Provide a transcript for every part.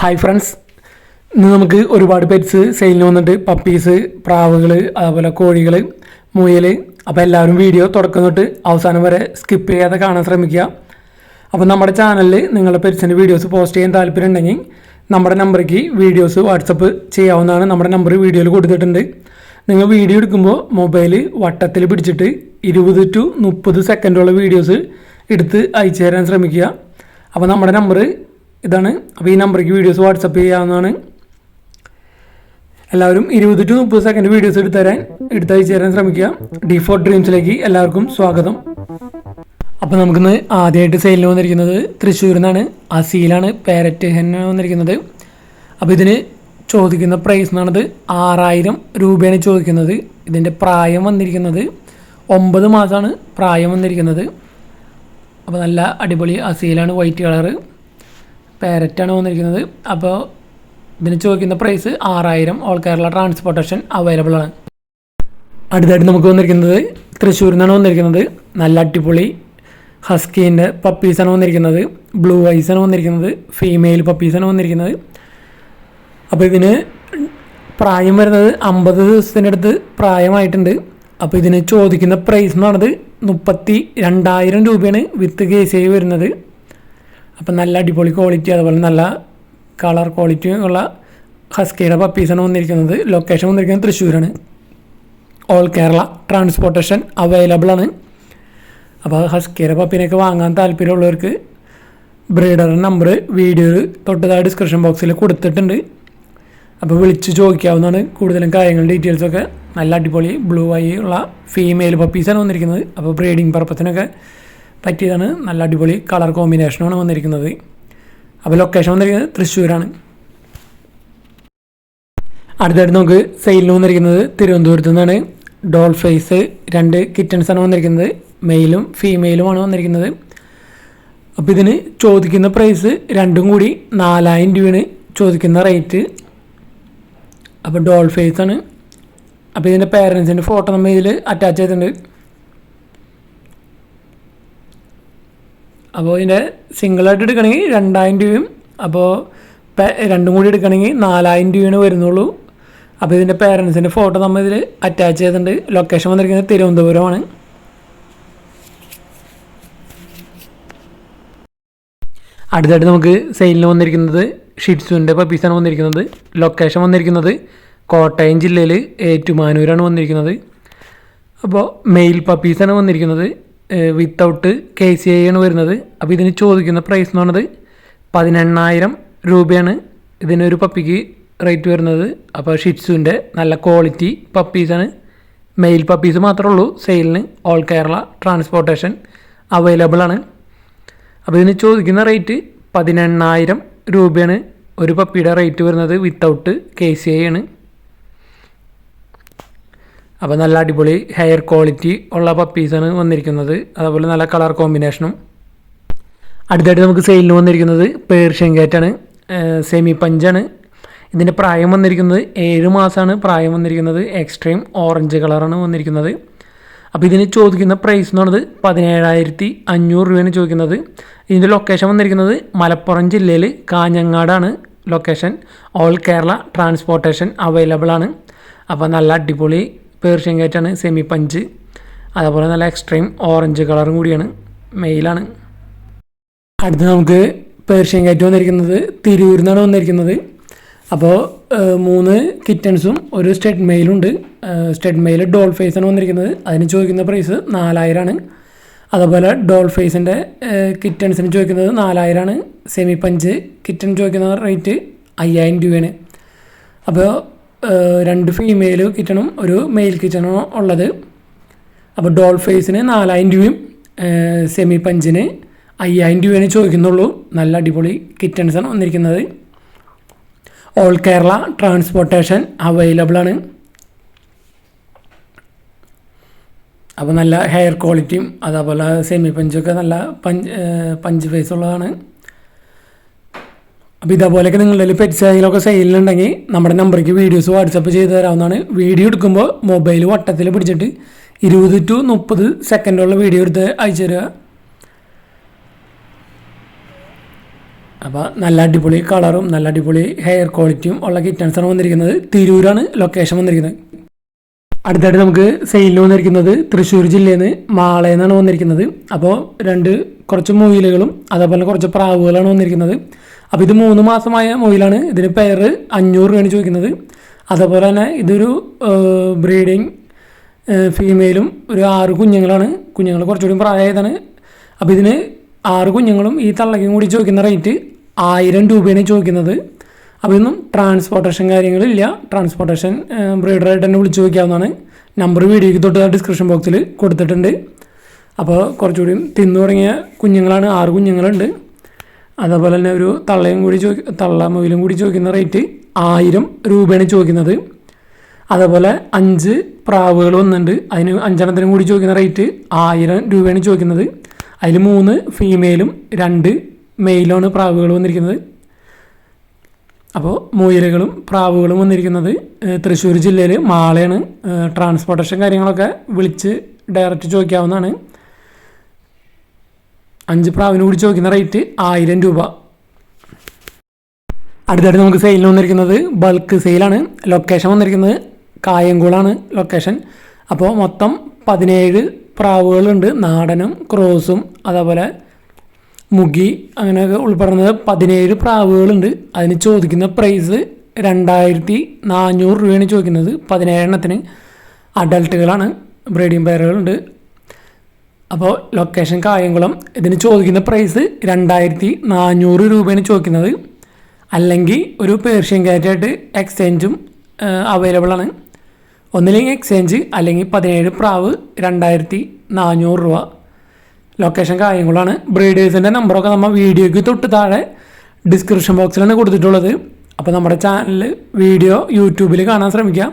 Hi friends, ഇന്ന് നമുക്ക് ഒരുപാട് പെറ്റ്സ് സെയിലിന് വന്നിട്ട് പപ്പീസ്, പ്രാവുകൾ, അതുപോലെ കോഴികൾ, മുയൽ. അപ്പോൾ എല്ലാവരും വീഡിയോ തുടക്കം തൊട്ട് അവസാനം വരെ സ്കിപ്പ് ചെയ്യാതെ കാണാൻ ശ്രമിക്കുക. അപ്പോൾ നമ്മുടെ ചാനലിൽ നിങ്ങളുടെ പെറ്റ്സിൻ്റെ വീഡിയോസ് പോസ്റ്റ് ചെയ്യാൻ താല്പര്യം ഉണ്ടെങ്കിൽ നമ്മുടെ നമ്പറിലേക്ക് വീഡിയോസ് വാട്സപ്പ് ചെയ്യാവുന്നതാണ്. നമ്മുടെ നമ്പർ വീഡിയോയിൽ കൊടുത്തിട്ടുണ്ട്. നിങ്ങൾ വീഡിയോ എടുക്കുമ്പോൾ മൊബൈൽ വട്ടത്തിൽ പിടിച്ചിട്ട് 20 to 30 സെക്കൻഡുള്ള വീഡിയോസ് എടുത്ത് അയച്ചു തരാൻ ശ്രമിക്കുക. അപ്പോൾ നമ്മുടെ നമ്പർ ഇതാണ്. അപ്പോൾ ഈ നമ്പറിലേക്ക് വീഡിയോസ് വാട്സപ്പ് ചെയ്യാവുന്നതാണ്. എല്ലാവരും 20 to 30 സെക്കൻഡ് വീഡിയോസ് എടുത്ത് അയച്ചു തരാൻ ശ്രമിക്കുക. D4 ഡ്രീംസിലേക്ക് എല്ലാവർക്കും സ്വാഗതം. അപ്പോൾ നമുക്കിന്ന് ആദ്യമായിട്ട് സെയിലിന് വന്നിരിക്കുന്നത് തൃശ്ശൂരിൽ നിന്നാണ്. അസീലാണ്, പാരറ്റ് ഹെന്നാണ് വന്നിരിക്കുന്നത്. അപ്പോൾ ഇതിന് ചോദിക്കുന്ന പ്രൈസ് എന്നാണത് 6000 രൂപയാണ് ചോദിക്കുന്നത്. ഇതിൻ്റെ പ്രായം വന്നിരിക്കുന്നത് 9 മാസമാണ് പ്രായം വന്നിരിക്കുന്നത്. അപ്പോൾ നല്ല അടിപൊളി അസീലാണ്, വൈറ്റ് കളറ് പാരറ്റാണ് വന്നിരിക്കുന്നത്. അപ്പോൾ ഇതിന് ചോദിക്കുന്ന price 6000. All Kerala transportation available ആണ്. അടുത്തായിട്ട് നമുക്ക് വന്നിരിക്കുന്നത് തൃശ്ശൂരിൽ നിന്നാണ് വന്നിരിക്കുന്നത്. നല്ല അടിപൊളി ഹസ്കീൻ്റെ പപ്പീസാണ് വന്നിരിക്കുന്നത്. ബ്ലൂ ഐസാണ് വന്നിരിക്കുന്നത്. ഫീമെയിൽ പപ്പീസാണ് വന്നിരിക്കുന്നത്. അപ്പോൾ ഇതിന് പ്രായം വരുന്നത് 50 ദിവസത്തിൻ്റെ അടുത്ത് പ്രായമായിട്ടുണ്ട്. അപ്പോൾ ഇതിന് ചോദിക്കുന്ന പ്രൈസ് എന്ന് പറയുന്നത് 32,000 രൂപയാണ് വിത്ത് കേസായി വരുന്നത്. അപ്പം നല്ല അടിപൊളി ക്വാളിറ്റി, അതുപോലെ നല്ല കളർ ക്വാളിറ്റി ഉള്ള ഹസ്കിയുടെ പപ്പീസാണ് വന്നിരിക്കുന്നത്. ലൊക്കേഷൻ വന്നിരിക്കുന്നത് തൃശ്ശൂരാണ്. ഓൾ കേരള ട്രാൻസ്പോർട്ടേഷൻ അവൈലബിൾ ആണ്. അപ്പോൾ ഹസ്കിയുടെ പപ്പീനൊക്കെ വാങ്ങാൻ താല്പര്യമുള്ളവർക്ക് ബ്രീഡറുടെ നമ്പർ വീഡിയോയിൽ തൊട്ടതായ ഡിസ്ക്രിപ്ഷൻ ബോക്സിൽ കൊടുത്തിട്ടുണ്ട്. അപ്പോൾ വിളിച്ച് ചോദിക്കാവുന്നതാണ് കൂടുതലും കാര്യങ്ങൾ, ഡീറ്റെയിൽസൊക്കെ. നല്ല അടിപൊളി ബ്ലൂ ഐ ഉള്ള ഫീമെയിൽ പപ്പീസാണ് വന്നിരിക്കുന്നത്. അപ്പോൾ ബ്രീഡിങ് പർപ്പസിനൊക്കെ പറ്റിയതാണ്. നല്ല അടിപൊളി കളർ കോമ്പിനേഷനാണ് വന്നിരിക്കുന്നത്. അപ്പോൾ ലൊക്കേഷൻ വന്നിരിക്കുന്നത് തൃശ്ശൂരാണ്. അടുത്തായിട്ട് നമുക്ക് സെയിലിന് വന്നിരിക്കുന്നത് തിരുവനന്തപുരത്ത് നിന്നാണ്. ഡോൾ ഫേസ് 2 കിറ്റൻസാണ് വന്നിരിക്കുന്നത്. മെയിലും ഫീമെയിലുമാണ് വന്നിരിക്കുന്നത്. അപ്പോൾ ഇതിന് ചോദിക്കുന്ന പ്രൈസ് രണ്ടും കൂടി 4000 രൂപയാണ് ചോദിക്കുന്ന റേറ്റ്. അപ്പോൾ ഡോൾ ഫേസ് ആണ്. അപ്പോൾ ഇതിൻ്റെ പേരൻസിൻ്റെ ഫോട്ടോ നമ്മൾ ഇതിൽ അറ്റാച്ച് ചെയ്തിട്ടുണ്ട്. അപ്പോൾ ഇതിൻ്റെ സിംഗിളായിട്ട് എടുക്കണമെങ്കിൽ 2000 രൂപയും, അപ്പോൾ രണ്ടും കൂടി എടുക്കണമെങ്കിൽ 4000 രൂപയാണ് വരുന്നുള്ളൂ. അപ്പോൾ ഇതിൻ്റെ പേരൻസിൻ്റെ ഫോട്ടോ നമ്മൾ ഇതിൽ അറ്റാച്ച് ചെയ്തിട്ടുണ്ട്. ലൊക്കേഷൻ വന്നിരിക്കുന്നത് തിരുവനന്തപുരമാണ്. അടുത്തായിട്ട് നമുക്ക് സെയിലിന് വന്നിരിക്കുന്നത് ഷിറ്റ്സുവിൻ്റെ പപ്പീസാണ് വന്നിരിക്കുന്നത്. ലൊക്കേഷൻ വന്നിരിക്കുന്നത് കോട്ടയം ജില്ലയിൽ ഏറ്റുമാനൂരാണ് വന്നിരിക്കുന്നത്. അപ്പോൾ മെയിൽ പപ്പീസാണ് വന്നിരിക്കുന്നത്. വിത്തൗട്ട് KCI ആണ് വരുന്നത്. അപ്പോൾ ഇതിന് ചോദിക്കുന്ന പ്രൈസ് എന്ന് പറയുന്നത് 18,000 രൂപയാണ് ഇതിനൊരു പപ്പിക്ക് റേറ്റ് വരുന്നത്. അപ്പോൾ ഷിറ്റ്സുവിൻ്റെ നല്ല ക്വാളിറ്റി പപ്പീസാണ്. മെയിൽ പപ്പീസ് മാത്രമേ ഉള്ളൂ സെയിലിന്. ഓൾ കേരള ട്രാൻസ്പോർട്ടേഷൻ അവൈലബിൾ ആണ്. അപ്പോൾ ഇതിന് ചോദിക്കുന്ന റേറ്റ് 18,000 രൂപയാണ് ഒരു പപ്പിയുടെ റേറ്റ് വരുന്നത്. വിത്തൗട്ട് KCI ആണ്. അപ്പോൾ നല്ല അടിപൊളി ഹെയർ ക്വാളിറ്റി ഉള്ള പപ്പീസാണ് വന്നിരിക്കുന്നത്. അതുപോലെ നല്ല കളർ കോമ്പിനേഷനും. അടുത്തായിട്ട് നമുക്ക് സെയിലിന് വന്നിരിക്കുന്നത് പേർഷ്യൻ ക്യാറ്റാണ്. സെമി പഞ്ചാണ്. ഇതിൻ്റെ പ്രായം വന്നിരിക്കുന്നത് 7 മാസമാണ് പ്രായം വന്നിരിക്കുന്നത്. എക്സ്ട്രീം ഓറഞ്ച് കളറാണ് വന്നിരിക്കുന്നത്. അപ്പോൾ ഇതിന് ചോദിക്കുന്ന പ്രൈസ് എന്ന് പറയുന്നത് 17,500 രൂപയാണ് ചോദിക്കുന്നത്. ഇതിൻ്റെ ലൊക്കേഷൻ വന്നിരിക്കുന്നത് മലപ്പുറം ജില്ലയിൽ കാഞ്ഞങ്ങാടാണ് location. All Kerala transportation available ആണ്. അപ്പോൾ നല്ല അടിപൊളി പേർഷ്യൻ ക്യാറ്റാണ്, സെമി പഞ്ച്. അതുപോലെ നല്ല എക്സ്ട്രീം ഓറഞ്ച് കളറും കൂടിയാണ്, മെയിലാണ്. അടുത്ത് നമുക്ക് പേർഷ്യൻ ക്യാറ്റ് വന്നിരിക്കുന്നത് തിരൂരിൽ നിന്നാണ് വന്നിരിക്കുന്നത്. അപ്പോൾ 3 കിറ്റൻസും ഒരു സ്റ്റഡ് മെയിലുണ്ട്. സ്റ്റഡ് മെയിൽ ഡോൾ ഫേസാണ് വന്നിരിക്കുന്നത്. അതിന് ചോദിക്കുന്ന പ്രൈസ് 4000 ആണ്. അതുപോലെ ഡോൾ ഫേസിൻ്റെ കിറ്റൻസിന് ചോദിക്കുന്നത് 4000 ആണ്. സെമി പഞ്ച് കിറ്റൻ ചോദിക്കുന്ന റേറ്റ് 5000 രൂപയാണ്. അപ്പോൾ 2 ഫീമെയിൽ കിറ്റണും ഒരു മെയിൽ കിറ്റണും ഉള്ളത്. അപ്പോൾ ഡോൾ ഫേസിന് 4000 രൂപയും സെമി പഞ്ചിന് 5000 രൂപയാണ് ചോദിക്കുന്നുള്ളൂ. നല്ല അടിപൊളി കിറ്റൻസാണ് വന്നിരിക്കുന്നത്. ഓൾ കേരള ട്രാൻസ്പോർട്ടേഷൻ അവൈലബിൾ ആണ്. അപ്പോൾ നല്ല ഹെയർ ക്വാളിറ്റിയും അതേപോലെ സെമി പഞ്ചൊക്കെ നല്ല പഞ്ച് ഫേസ് ഉള്ളതാണ്. അപ്പോൾ ഇതേപോലെയൊക്കെ നിങ്ങളുടെ പെറ്റ്സ് ആയാലൊക്കെ സെയിലുണ്ടെങ്കിൽ നമ്മുടെ നമ്പറിലേക്ക് വീഡിയോസ് വാട്സപ്പ് ചെയ്ത് തരാവുന്നതാണ്. വീഡിയോ എടുക്കുമ്പോൾ മൊബൈൽ വട്ടത്തിൽ പിടിച്ചിട്ട് 20 to 30 സെക്കൻഡുള്ള വീഡിയോ എടുത്ത് അയച്ചു തരിക. അപ്പോൾ നല്ല അടിപൊളി കളറും നല്ല അടിപൊളി ഹെയർ ക്വാളിറ്റിയും ഉള്ള കിറ്റൻസാണ് വന്നിരിക്കുന്നത്. തിരൂരാണ് ലൊക്കേഷൻ വന്നിരിക്കുന്നത്. അടുത്തായിട്ട് നമുക്ക് സെയിലിന് വന്നിരിക്കുന്നത് തൃശ്ശൂർ ജില്ലയിൽ നിന്ന് മാളയിൽ നിന്നാണ് വന്നിരിക്കുന്നത്. അപ്പോൾ കുറച്ച് മൊയിലുകളും അതേപോലെ കുറച്ച് പ്രാവുകളാണ് വന്നിരിക്കുന്നത്. അപ്പോൾ ഇത് 3 മാസമായ മൊയിലാണ്. ഇതിന് പെയർ 500 രൂപയാണ് ചോദിക്കുന്നത്. അതേപോലെ തന്നെ ഇതൊരു ബ്രീഡിങ് ഫീമെയിലും ഒരു 6 കുഞ്ഞുങ്ങളാണ്. കുഞ്ഞുങ്ങൾ കുറച്ചുകൂടി പ്രായമായതാണ്. അപ്പോൾ ഇതിന് 6 കുഞ്ഞുങ്ങളും ഈ തള്ളയ്ക്കും കൂടി ചോദിക്കുന്ന റേറ്റ് 1000 രൂപയാണ് ചോദിക്കുന്നത്. അപ്പോൾ ഇതൊന്നും ട്രാൻസ്പോർട്ടേഷൻ കാര്യങ്ങളില്ല. ട്രാൻസ്പോർട്ടേഷൻ ബ്രീഡറായിട്ട് തന്നെ വിളിച്ച് ചോദിക്കാവുന്നതാണ്. നമ്പർ വീഡിയോയ്ക്ക് തൊട്ട് ഡിസ്ക്രിപ്ഷൻ ബോക്സിൽ കൊടുത്തിട്ടുണ്ട്. അപ്പോൾ കുറച്ചുകൂടി തിന്നു തുടങ്ങിയ കുഞ്ഞുങ്ങളാണ്, 6 കുഞ്ഞുങ്ങളുണ്ട്. അതേപോലെ തന്നെ ഒരു തള്ള മൊയിലും കൂടി ചോദിക്കുന്ന റേറ്റ് 1000 രൂപയാണ് ചോദിക്കുന്നത്. അതേപോലെ 5 പ്രാവുകൾ വന്നിട്ടുണ്ട്. അതിന് 5 എണ്ണത്തിനും കൂടി ചോദിക്കുന്ന റേറ്റ് 1000 രൂപയാണ് ചോദിക്കുന്നത്. അതിൽ 3 ഫീമെയിലും 2 മെയിലുമാണ് പ്രാവുകൾ വന്നിരിക്കുന്നത്. അപ്പോൾ മൊയിലുകളും പ്രാവുകളും വന്നിരിക്കുന്നത് തൃശ്ശൂർ ജില്ലയിൽ മാളയാണ്. ട്രാൻസ്പോർട്ടേഷൻ കാര്യങ്ങളൊക്കെ വിളിച്ച് ഡയറക്റ്റ് ചോദിക്കാവുന്നതാണ്. 5 പ്രാവിന് കൂടി ചോദിക്കുന്ന റേറ്റ് 1000 രൂപ. അടുത്തായിട്ട് നമുക്ക് സെയിലിന് വന്നിരിക്കുന്നത് ബൾക്ക് സെയിലാണ്. ലൊക്കേഷൻ വന്നിരിക്കുന്നത് കായംകുളമാണ് ലൊക്കേഷൻ. അപ്പോൾ മൊത്തം 17 പ്രാവുകളുണ്ട്. നാടനും ക്രോസും അതേപോലെ മുഗി അങ്ങനെയൊക്കെ ഉൾപ്പെടുന്നത് 17 പ്രാവുകളുണ്ട്. അതിന് ചോദിക്കുന്ന പ്രൈസ് 2400 രൂപയാണ് ചോദിക്കുന്നത്. 17 എണ്ണത്തിന് അഡൾട്ടുകളാണ്, ബ്രീഡിംഗ് പെയറുകളുണ്ട്. അപ്പോൾ ലൊക്കേഷൻ കായംകുളം. ഇതിന് ചോദിക്കുന്ന പ്രൈസ് 2400 രൂപയാണ് ചോദിക്കുന്നത്. അല്ലെങ്കിൽ ഒരു പേർഷ്യൻ ക്യാറ്റായിട്ട് എക്സ്ചേഞ്ചും അവൈലബിൾ ആണ്. ഒന്നില്ലെങ്കിൽ എക്സ്ചേഞ്ച് അല്ലെങ്കിൽ 17 പ്രാവ് 2400 രൂപ. ലൊക്കേഷൻ കായംകുളമാണ്. ബ്രീഡേഴ്സിൻ്റെ നമ്പറൊക്കെ നമ്മൾ വീഡിയോയ്ക്ക് തൊട്ട് താഴെ ഡിസ്ക്രിപ്ഷൻ ബോക്സിലാണ് കൊടുത്തിട്ടുള്ളത്. അപ്പോൾ നമ്മുടെ ചാനൽ വീഡിയോ യൂട്യൂബിൽ കാണാൻ ശ്രമിക്കുക.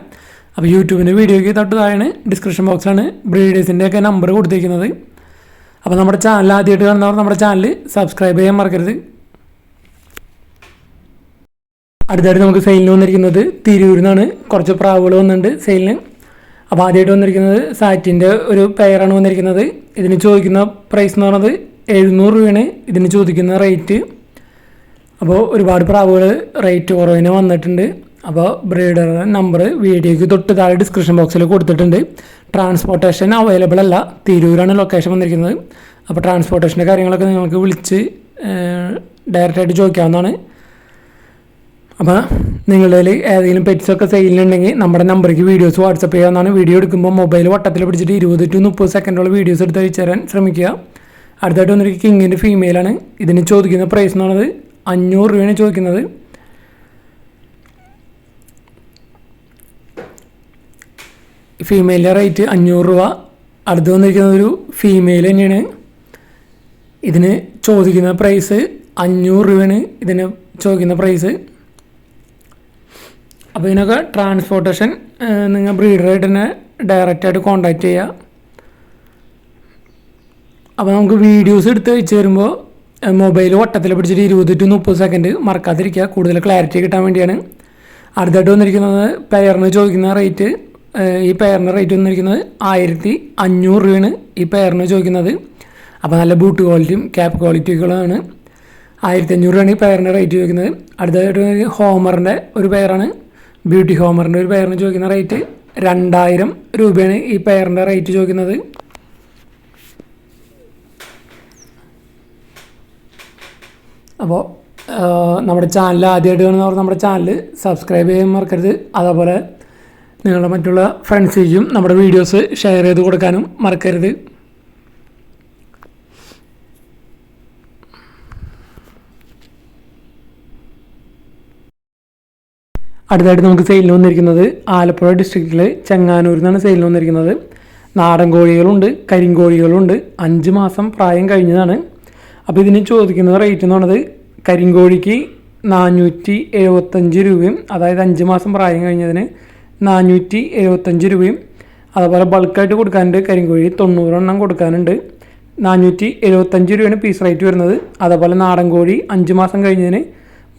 അപ്പോൾ യൂട്യൂബിൻ്റെ വീഡിയോയ്ക്ക് തൊട്ട് താഴെയാണ് ഡിസ്ക്രിപ്ഷൻ ബോക്സിലാണ് ബ്രീഡേഴ്സിൻ്റെയൊക്കെ നമ്പർ കൊടുത്തിരിക്കുന്നത്. അപ്പോൾ നമ്മുടെ ചാനൽ ആദ്യമായിട്ട് കാണുന്നവർ നമ്മുടെ ചാനൽ സബ്സ്ക്രൈബ് ചെയ്യാൻ മറക്കരുത്. അടുത്തായിട്ട് നമുക്ക് സെയിലിന് വന്നിരിക്കുന്നത് തിരൂരിൽ നിന്നാണ്. കുറച്ച് പ്രാവുകൾ വന്നിട്ടുണ്ട് സെയിലിന്. അപ്പോൾ ആദ്യമായിട്ട് വന്നിരിക്കുന്നത് സാറ്റിൻ്റെ ഒരു പെയറാണ് വന്നിരിക്കുന്നത്. ഇതിന് ചോദിക്കുന്ന പ്രൈസ് എന്ന് പറയുന്നത് 700 രൂപയാണ് ഇതിന് ചോദിക്കുന്ന റേറ്റ്. അപ്പോൾ ഒരുപാട് പ്രാവുകൾ റേറ്റ് കുറവിന് വന്നിട്ടുണ്ട്. അപ്പോൾ ബ്രീഡറുടെ നമ്പർ വീഡിയോയ്ക്ക് തൊട്ട് താഴെ ഡിസ്ക്രിപ്ഷൻ ബോക്സിൽ കൊടുത്തിട്ടുണ്ട്. ട്രാൻസ്പോർട്ടേഷൻ അവൈലബിൾ അല്ല. തിരൂരാണ് ലൊക്കേഷൻ വന്നിരിക്കുന്നത്. അപ്പോൾ ട്രാൻസ്പോർട്ടേഷൻ്റെ കാര്യങ്ങളൊക്കെ നിങ്ങൾക്ക് വിളിച്ച് ഡയറക്റ്റായിട്ട് ചോദിക്കാവുന്നതാണ്. അപ്പോൾ നിങ്ങളുടെ ഏതെങ്കിലും പെറ്റ്സൊക്കെ സെയിലുണ്ടെങ്കിൽ നമ്മുടെ നമ്പറിലേക്ക് വീഡിയോസ് വാട്സപ്പ് ചെയ്യാവുന്നതാണ്. വീഡിയോ എടുക്കുമ്പോൾ മൊബൈൽ വട്ടത്തിൽ പിടിച്ചിട്ട് 20 to 30 സെക്കൻഡോളം വീഡിയോസ് എടുത്ത് അയച്ചു തരാൻ ശ്രമിക്കുക. അടുത്തായിട്ട് വന്നിരിക്കുക കിങ്ങിൻ്റെ ഫീമെയിലാണ്. ഇതിന് ചോദിക്കുന്ന പ്രൈസ് എന്ന് പറയുന്നത് 500 രൂപയാണ് ചോദിക്കുന്നത്. ഫീമെയിലിൻ്റെ റേറ്റ് 500 രൂപ. അടുത്ത് വന്നിരിക്കുന്നത് ഒരു ഫീമെയിൽ തന്നെയാണ്. ഇതിന് ചോദിക്കുന്ന പ്രൈസ് 500 രൂപയാണ് ഇതിന് ചോദിക്കുന്ന പ്രൈസ്. അപ്പോൾ ഇതിനൊക്കെ ട്രാൻസ്പോർട്ടേഷൻ നിങ്ങൾ ബ്രീഡറായിട്ട് തന്നെ ഡയറക്റ്റായിട്ട് കോൺടാക്റ്റ് ചെയ്യുക. അപ്പോൾ നമുക്ക് വീഡിയോസ് എടുത്ത് വെച്ച് വരുമ്പോൾ മൊബൈൽ വട്ടത്തിൽ പിടിച്ചിട്ട് 20 to 30 സെക്കൻഡ് മറക്കാതിരിക്കുക. കൂടുതൽ ക്ലാരിറ്റി കിട്ടാൻ വേണ്ടിയാണ്. അടുത്തായിട്ട് വന്നിരിക്കുന്നത് പെയറിന് ചോദിക്കുന്ന റേറ്റ്. ഈ പെയറിൻ്റെ റേറ്റ് വന്നിരിക്കുന്നത് 1500 രൂപയാണ് ഈ പെയറിന് ചോദിക്കുന്നത്. അപ്പോൾ നല്ല ബൂട്ട് ക്വാളിറ്റിയും ക്യാപ്പ് ക്വാളിറ്റികളാണ്. 1500 രൂപയാണ് ഈ പെയറിൻ്റെ റേറ്റ് ചോദിക്കുന്നത്. അടുത്തായിട്ട് ഹോമറിൻ്റെ ഒരു പെയറാണ്. ബ്യൂട്ടി ഹോമറിൻ്റെ ഒരു പെയറിന് ചോദിക്കുന്ന റേറ്റ് 2000 രൂപയാണ് ഈ പെയറിൻ്റെ റേറ്റ് ചോദിക്കുന്നത്. അപ്പോൾ നമ്മുടെ ചാനൽ ആദ്യമായിട്ട് കാണുന്നവർ നമ്മുടെ ചാനൽ സബ്സ്ക്രൈബ് ചെയ്യാൻ മറക്കരുത്. അതേപോലെ നിങ്ങളുടെ മറ്റുള്ള ഫ്രണ്ട്സിനും നമ്മുടെ വീഡിയോസ് ഷെയർ ചെയ്ത് കൊടുക്കാനും മറക്കരുത്. അടുത്തായിട്ട് നമുക്ക് സെയിലിന് വന്നിരിക്കുന്നത് ആലപ്പുഴ ഡിസ്ട്രിക്റ്റിൽ ചെങ്ങാനൂരിൽ നിന്നാണ് സെയിലിന് വന്നിരിക്കുന്നത്. നാടൻ കോഴികളുണ്ട്, കരിങ്കോഴികളുണ്ട്. 5 മാസം പ്രായം കഴിഞ്ഞതാണ്. അപ്പോൾ ഇതിന് ചോദിക്കുന്ന റേറ്റ് എന്ന് പറയുന്നത് കരിങ്കോഴിക്ക് 475 രൂപയും, അതായത് 5 മാസം പ്രായം കഴിഞ്ഞതിന് 475 രൂപയും. അതുപോലെ ബൾക്കായിട്ട് കൊടുക്കാനുണ്ട്. കരിങ്കോഴി 90 എണ്ണം കൊടുക്കാനുണ്ട്. 475 രൂപയാണ് പീസ് റേറ്റ് വരുന്നത്. അതേപോലെ നാടൻ കോഴി 5 മാസം കഴിഞ്ഞതിന്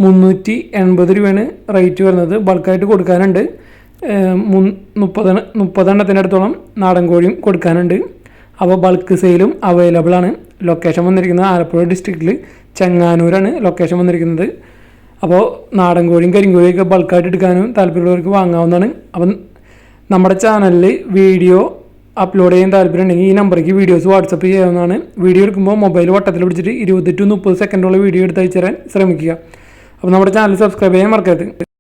380 രൂപയാണ് റേറ്റ് വരുന്നത്. ബൾക്കായിട്ട് കൊടുക്കാനുണ്ട്. 30 എണ്ണത്തിനടുത്തോളം നാടൻ കോഴിയും കൊടുക്കാനുണ്ട്. അപ്പോൾ ബൾക്ക് സെയിലും അവൈലബിൾ ആണ്. ലൊക്കേഷൻ വന്നിരിക്കുന്നത് ആലപ്പുഴ ഡിസ്ട്രിക്റ്റിൽ ചെങ്ങാനൂരാണ് ലൊക്കേഷൻ വന്നിരിക്കുന്നത്. അപ്പോൾ നാടൻ കോഴിയും കരിങ്കോഴിയൊക്കെ ബൾക്കായിട്ട് എടുക്കാനും താല്പര്യമുള്ളവർക്ക് വാങ്ങാവുന്നതാണ്. അപ്പം നമ്മുടെ ചാനലിൽ വീഡിയോ അപ്ലോഡ് ചെയ്യാൻ താല്പര്യം ഉണ്ടെങ്കിൽ ഈ നമ്പറേക്ക് വീഡിയോസ് വാട്സപ്പ് ചെയ്യാവുന്നതാണ്. വീഡിയോ എടുക്കുമ്പോൾ മൊബൈൽ വട്ടത്തിൽ പിടിച്ചിട്ട് 20 to 30 സെക്കൻഡുള്ള വീഡിയോ എടുത്ത് അയച്ചു തരാൻ ശ്രമിക്കുക. അപ്പോൾ നമ്മുടെ ചാനൽ സബ്സ്ക്രൈബ് ചെയ്യാൻ മറക്കരുത്.